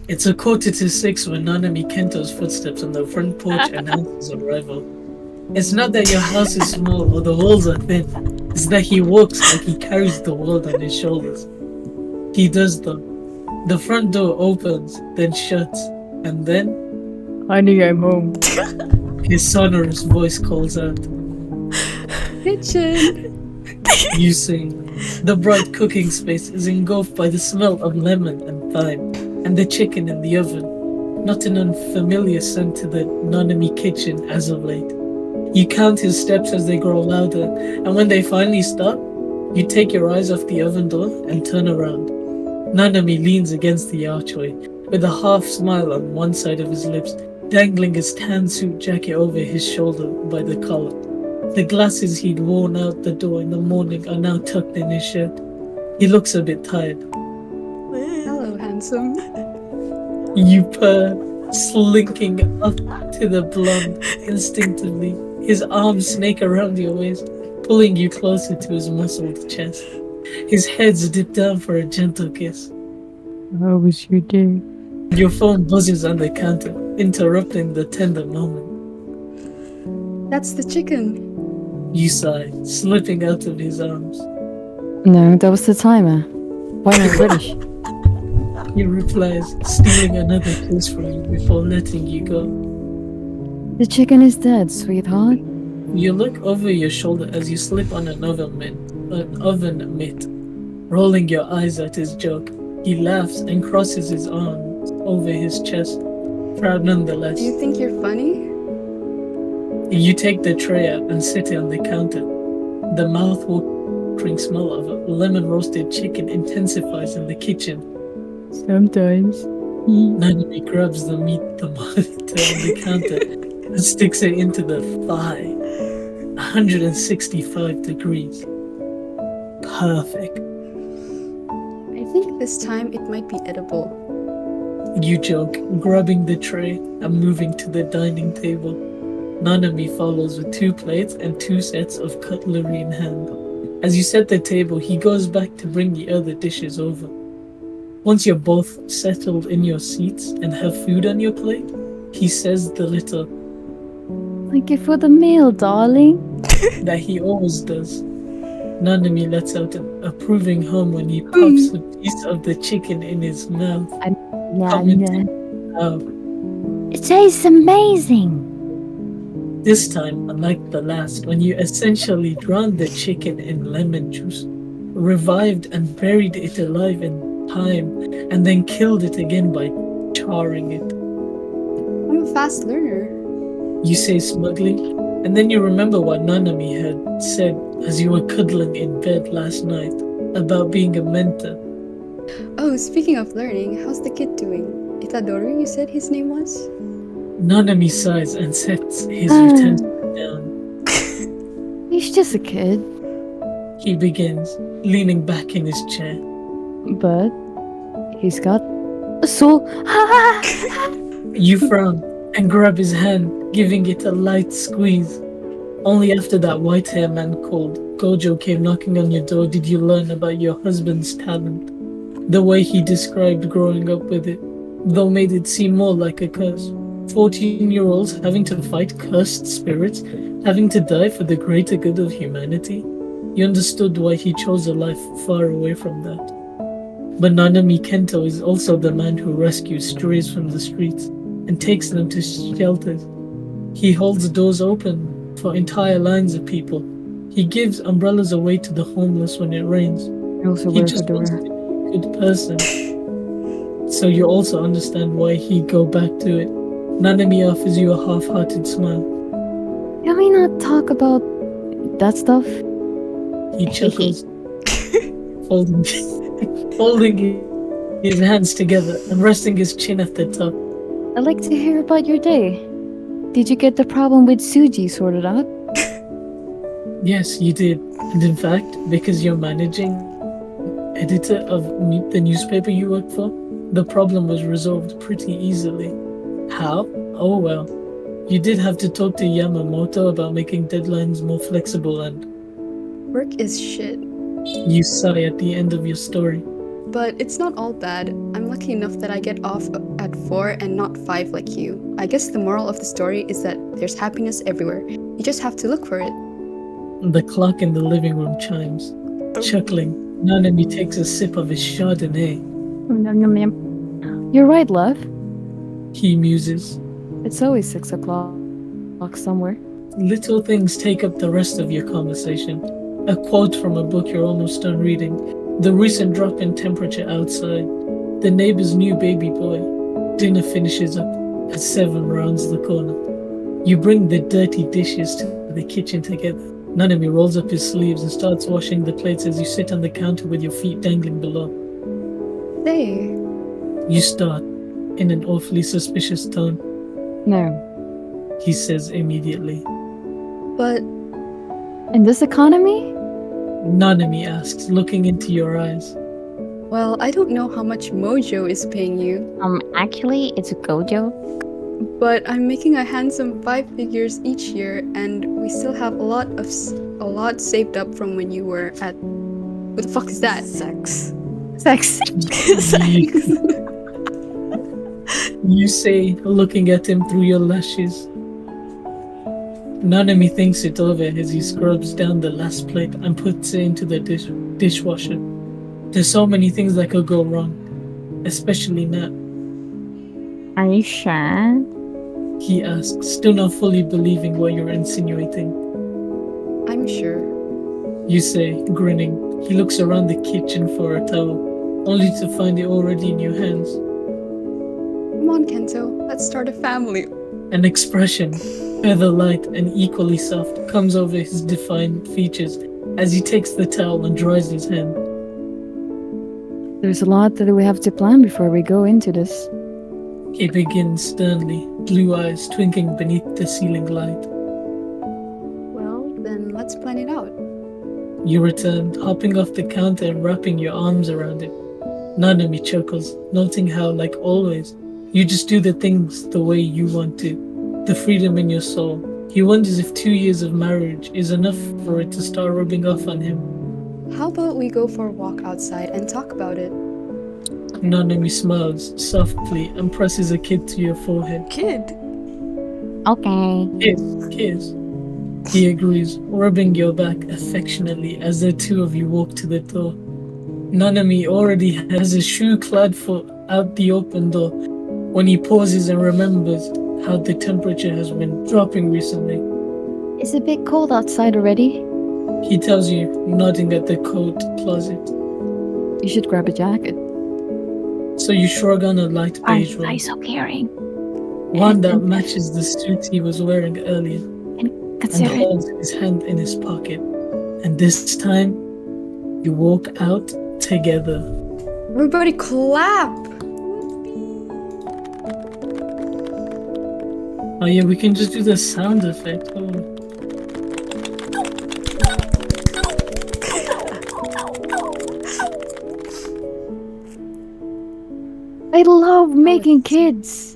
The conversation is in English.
It's a 5:45 when Nanami Kento's footsteps on the front porch announce his arrival. It's not that your house is small or the walls are thin. It's that he walks like he carries the world on his shoulders. He does though. The front door opens, then shuts, and then Honey, I'm home. his sonorous voice calls out. Kitchen. You sing. The bright cooking space is engulfed by the smell of lemon and thyme, and the chicken in the oven. Not an unfamiliar scent to the Nanami kitchen as of late. You count his steps as they grow louder, and when they finally stop, you take your eyes off the oven door and turn around. Nanami leans against the archway, with a half smile on one side of his lips, dangling his tan suit jacket over his shoulder by the collar. The glasses he'd worn out the door in the morning are now tucked in his shirt. He looks a bit tired. Hello, handsome. You purr, slinking up to the blonde instinctively. His arms snake around your waist, pulling you closer to his muscled chest. His head's dipped down for a gentle kiss. How was your day? Your phone buzzes on the counter, interrupting the tender moment. That's the chicken. You sigh, slipping out of his arms. No, that was the timer. Why am I British? He replies, stealing another kiss from you before letting you go. The chicken is dead, sweetheart. You look over your shoulder as you slip on an oven mitt, rolling your eyes at his joke. He laughs and crosses his arms over his chest, proud nonetheless. Do you think you're funny? You take the tray out and sit it on the counter. The mouth-watering smell of lemon roasted chicken intensifies in the kitchen. Sometimes. Nanami grabs the meat thermometer on the counter and sticks it into the thigh. 165 degrees. Perfect. I think this time it might be edible. You joke, grabbing the tray and moving to the dining table. Nanami follows with 2 plates and 2 sets of cutlery in hand. As you set the table, he goes back to bring the other dishes over. Once you're both settled in your seats and have food on your plate, he says the little Thank you for the meal, darling. that he always does. Nanami lets out an approving hum when he pops a piece of the chicken in his mouth. Commenting, "Oh." It tastes amazing. This time, unlike the last, when you essentially drowned the chicken in lemon juice, revived and buried it alive in thyme, and then killed it again by charring it. I'm a fast learner. You say smugly, and then you remember what Nanami had said as you were cuddling in bed last night about being a mentor. Oh, speaking of learning, how's the kid doing? Itadori, you said his name was? Nanami sighs and sets his utensil down. He's just a kid. He begins, leaning back in his chair. But he's got a soul. You frown and grab his hand, giving it a light squeeze. Only after that white hair man called Gojo came knocking on your door did you learn about your husband's talent. The way he described growing up with it, though made it seem more like a curse. 14-year-olds having to fight cursed spirits, having to die for the greater good of humanity. You understood why he chose a life far away from that. But Nanami Kento is also the man who rescues strays from the streets and takes them to shelters. He holds doors open for entire lines of people. He gives umbrellas away to the homeless when it rains. I also He wear just wants to fedora. be a good person. So you also understand why he'd go back to it. Nanami offers you a half-hearted smile. Can we not talk about that stuff? He chuckles, folding, folding his hands together and resting his chin at the top. I'd like to hear about your day. Did you get the problem with Suji sorted out? Yes, you did. And in fact, because you're managing editor of the newspaper you work for, the problem was resolved pretty easily. How? Oh well. You did have to talk to Yamamoto about making deadlines more flexible and Work is shit. you sigh at the end of your story. But it's not all bad. I'm lucky enough that I get off at 4 and not 5 like you. I guess the moral of the story is that there's happiness everywhere. You just have to look for it. The clock in the living room chimes. Chuckling, Nanami takes a sip of his Chardonnay. You're right, love. He muses. It's always 6 o'clock somewhere. Little things take up the rest of your conversation. A quote from a book you're almost done reading. The recent drop in temperature outside. The neighbor's new baby boy. Dinner finishes up as 7 rounds the corner. You bring the dirty dishes to the kitchen together. Nanami rolls up his sleeves and starts washing the plates as you sit on the counter with your feet dangling below. Hey, You start, in an awfully suspicious tone. No. He says immediately. but In this economy? Nanami asks, looking into your eyes. well, I don't know how much Mojo is paying you, Actually, it's Gojo. but I'm making a handsome 5 figures each year, and we still have a lot saved up from when you were at. What the fuck is that? Sex. Sex. You say, looking at him through your lashes. Nanami thinks it over as he scrubs down the last plate and puts it into the dishwasher. There's so many things that could go wrong, especially now. Are you sure? He asks, still not fully believing what you're insinuating. I'm sure. You say, grinning. He looks around the kitchen for a towel, only to find it already in your hands. Come on, Kento, let's start a family. An expression, feather light and equally soft, comes over his defined features as he takes the towel and dries his hand. There's a lot that we have to plan before we go into this. He begins sternly, blue eyes twinkling beneath the ceiling light. Well, then let's plan it out. You return, hopping off the counter and wrapping your arms around it. Nanami chuckles, noting how, like always, you just do the things the way you want to. The freedom in your soul. He wonders if 2 years of marriage is enough for it to start rubbing off on him. How about we go for a walk outside and talk about it? Nanami smiles softly and presses a kiss to your forehead. Kid. Okay. Kiss. He agrees, rubbing your back affectionately as the two of you walk to the door. Nanami already has his shoe-clad foot out the open door when he pauses and remembers how the temperature has been dropping recently. It's a bit cold outside already. He tells you, nodding at the coat closet. You should grab a jacket. So you shrug on a light beige I'm one, nice of hearing. one that matches the suit he was wearing earlier, and Consider it. holds his hand in his pocket. And this time, you walk out together. Everybody clap! Oh yeah, we can just do the sound effect. Oh. I love making kids.